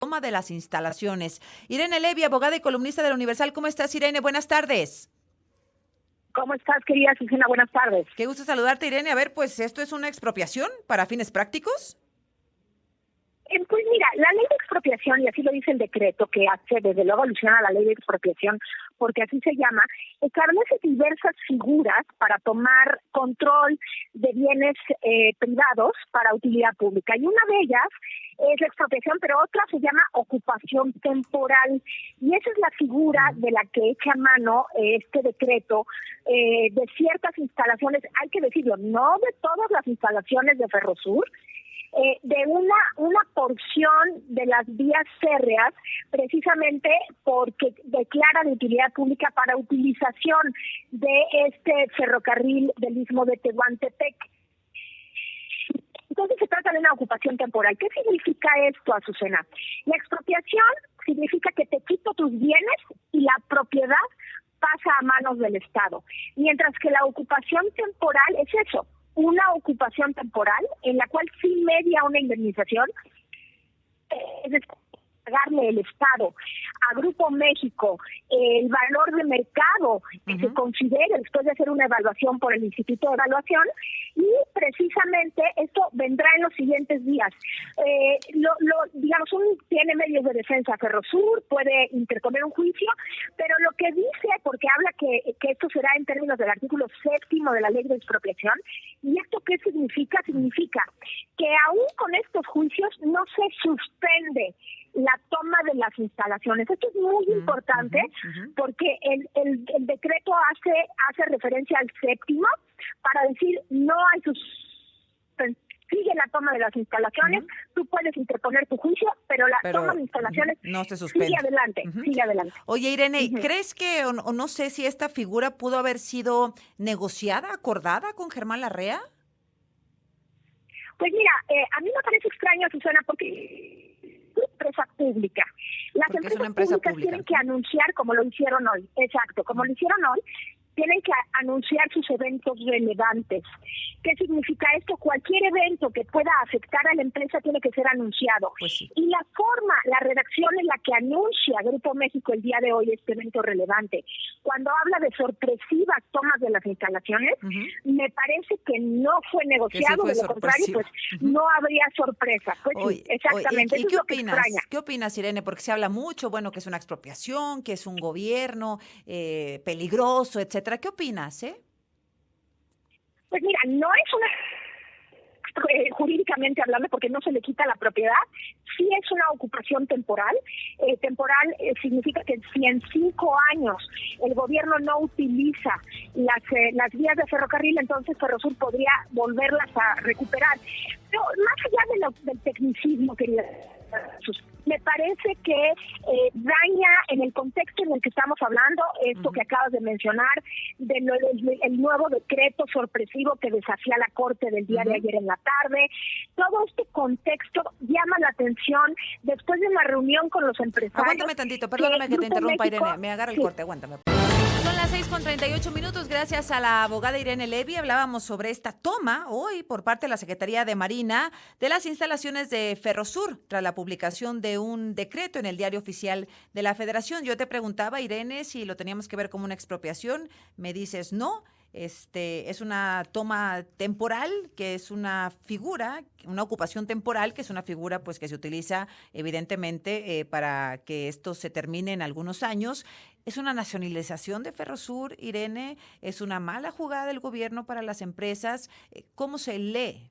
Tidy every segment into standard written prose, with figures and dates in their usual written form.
toma de las instalaciones. Irene Levy, abogada y columnista de La Universal. ¿Cómo estás, Irene? Buenas tardes. ¿Cómo estás, querida Susana? Buenas tardes. Qué gusto saludarte, Irene. A ver, pues, ¿esto es una expropiación para fines prácticos? Pues mira, la ley de expropiación, y así lo dice el decreto que hace, desde luego alusiona la ley de expropiación, porque así se llama, establece diversas figuras para tomar control de bienes privados para utilidad pública. Y una de ellas es la expropiación, pero otra se llama ocupación temporal. Y esa es la figura de la que echa mano este decreto de ciertas instalaciones, hay que decirlo, no de todas las instalaciones de Ferrosur, de una porción de las vías férreas, precisamente porque declara de utilidad pública para utilización de este ferrocarril del Istmo de Tehuantepec. Entonces se trata de una ocupación temporal. ¿Qué significa esto, Azucena? La expropiación significa que te quito tus bienes y la propiedad pasa a manos del Estado, mientras que la ocupación temporal es eso, una ocupación temporal en la cual sí media una indemnización, es decir, pagarle el Estado a Grupo México el valor de mercado que se considere después de hacer una evaluación por el Instituto de Evaluación, y precisamente esto vendrá en los siguientes días. Digamos, tiene medios de defensa Ferrosur, puede interponer un juicio, pero lo que dice, porque habla que esto será en términos del artículo 7º de la Ley de Expropiación, ¿y esto qué significa? Significa que aún con estos juicios no se suspende la toma de las instalaciones. Esto es muy importante porque el decreto hace referencia al 7º para decir no hay sigue la toma de las instalaciones, tú puedes interponer tu juicio, pero la toma de instalaciones no se suspende. Sigue adelante. Oye, Irene, ¿crees que, o no sé si esta figura pudo haber sido negociada, acordada con Germán Larrea? Pues mira, a mí me parece extraño, Susana, porque empresa pública. Las empresas públicas tienen que anunciar, como lo hicieron hoy, tienen que anunciar sus eventos relevantes. ¿Qué significa esto? Cualquier evento que pueda afectar a la empresa tiene que ser anunciado. Pues sí. Y la redacción en la que anuncia Grupo México el día de hoy este evento relevante, cuando habla de sorpresivas tomas de las instalaciones, me parece que no fue negociado, de lo contrario, pues no habría sorpresa. Pues sí, exactamente. ¿Y qué opinas? ¿Qué opinas, Irene? Porque se habla mucho, bueno, que es una expropiación, que es un gobierno peligroso, etcétera. ¿Qué opinas, Pues mira, no es una jurídicamente hablando, porque no se le quita la propiedad, sí es una ocupación temporal. Temporal significa que si en 5 años el gobierno no utiliza las vías de ferrocarril, entonces Ferrosur podría volverlas a recuperar. Pero más allá del tecnicismo, querida, me parece que daña en el contexto en el que estamos hablando, esto que acabas de mencionar, el nuevo decreto sorpresivo que desafía la Corte del día de ayer en la tarde. Todo este contexto llama la atención después de una reunión con los empresarios. Aguántame tantito, perdóname que te interrumpa, México, Irene, me agarra el corte, aguántame. Son las 6:38, gracias a la abogada Irene Levy. Hablábamos sobre esta toma hoy por parte de la Secretaría de Marina de las instalaciones de Ferrosur, tras la publicación de un decreto en el Diario Oficial de la Federación. Yo te preguntaba, Irene, si lo teníamos que ver como una expropiación. Me dices no. Es una toma temporal, que es una figura, una ocupación temporal, que es una figura pues que se utiliza evidentemente para que esto se termine en algunos años. ¿Es una nacionalización de Ferrosur, Irene? ¿Es una mala jugada del gobierno para las empresas? ¿Cómo se lee?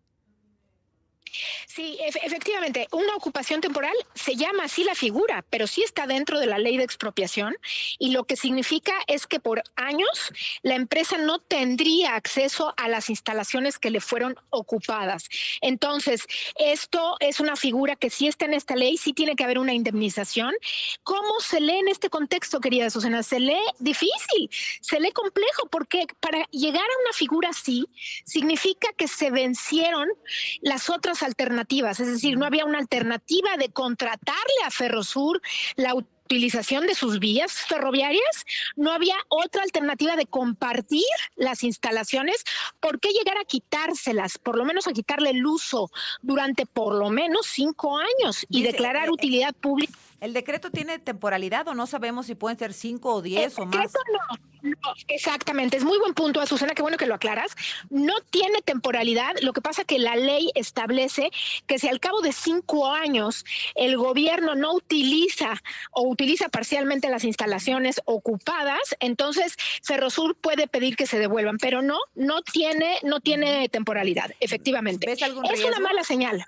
Sí, efectivamente, una ocupación temporal se llama así la figura, pero sí está dentro de la ley de expropiación, y lo que significa es que por años la empresa no tendría acceso a las instalaciones que le fueron ocupadas. Entonces, esto es una figura que sí está en esta ley, sí tiene que haber una indemnización. ¿Cómo se lee en este contexto, querida Susana? Se lee difícil, se lee complejo, porque para llegar a una figura así significa que se vencieron las otras alternativas, es decir, no había una alternativa de contratarle a Ferrosur la utilización de sus vías ferroviarias, no había otra alternativa de compartir las instalaciones. ¿Por qué llegar a quitárselas? Por lo menos a quitarle el uso durante por lo menos 5 años y declarar utilidad pública. ¿El decreto tiene temporalidad o no sabemos si pueden ser 5 o 10 o más? No, exactamente. Es muy buen punto, Azucena, qué bueno que lo aclaras. No tiene temporalidad. Lo que pasa que la ley establece que si al cabo de 5 años el gobierno no utiliza o utiliza parcialmente las instalaciones ocupadas, entonces Ferrosur puede pedir que se devuelvan, pero no tiene temporalidad, efectivamente. ¿Ves algún riesgo? Es una mala señal.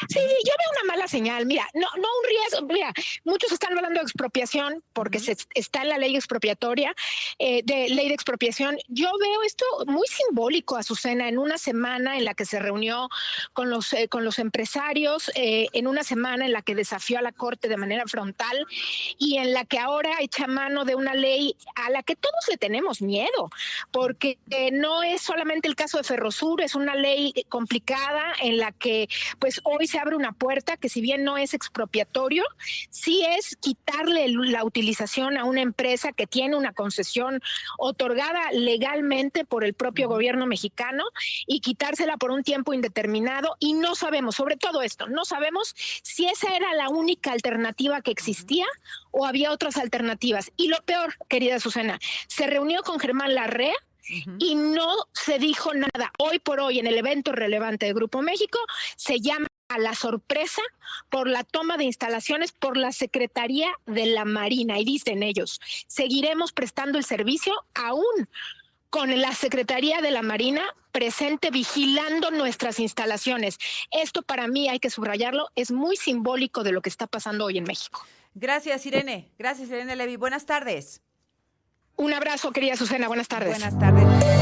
Sí, yo veo una mala señal. Mira, no un riesgo. Mira, muchos están hablando de expropiación porque está en la ley expropiatoria, de ley de expropiación. Yo veo esto muy simbólico, Azucena, en una semana en la que se reunió con los empresarios, en una semana en la que desafió a la Corte de manera frontal y en la que ahora echa mano de una ley a la que todos le tenemos miedo, porque no es solamente el caso de Ferrosur, es una ley complicada en la que pues hoy se abre una puerta que, si bien no es expropiatorio, sí es quitarle la utilización a una empresa que tiene una concesión otorgada legalmente por el propio gobierno mexicano y quitársela por un tiempo indeterminado. Y no sabemos, sobre todo esto, no sabemos si esa era la única alternativa que existía o había otras alternativas. Y lo peor, querida Azucena, se reunió con Germán Larrea y no se dijo nada. Hoy por hoy, en el evento relevante de Grupo México, se llama a la sorpresa por la toma de instalaciones por la Secretaría de la Marina. Y dicen ellos, seguiremos prestando el servicio aún con la Secretaría de la Marina presente vigilando nuestras instalaciones. Esto, para mí, hay que subrayarlo, es muy simbólico de lo que está pasando hoy en México. Gracias, Irene. Gracias, Irene Levy. Buenas tardes. Un abrazo, querida Azucena. Buenas tardes. Buenas tardes.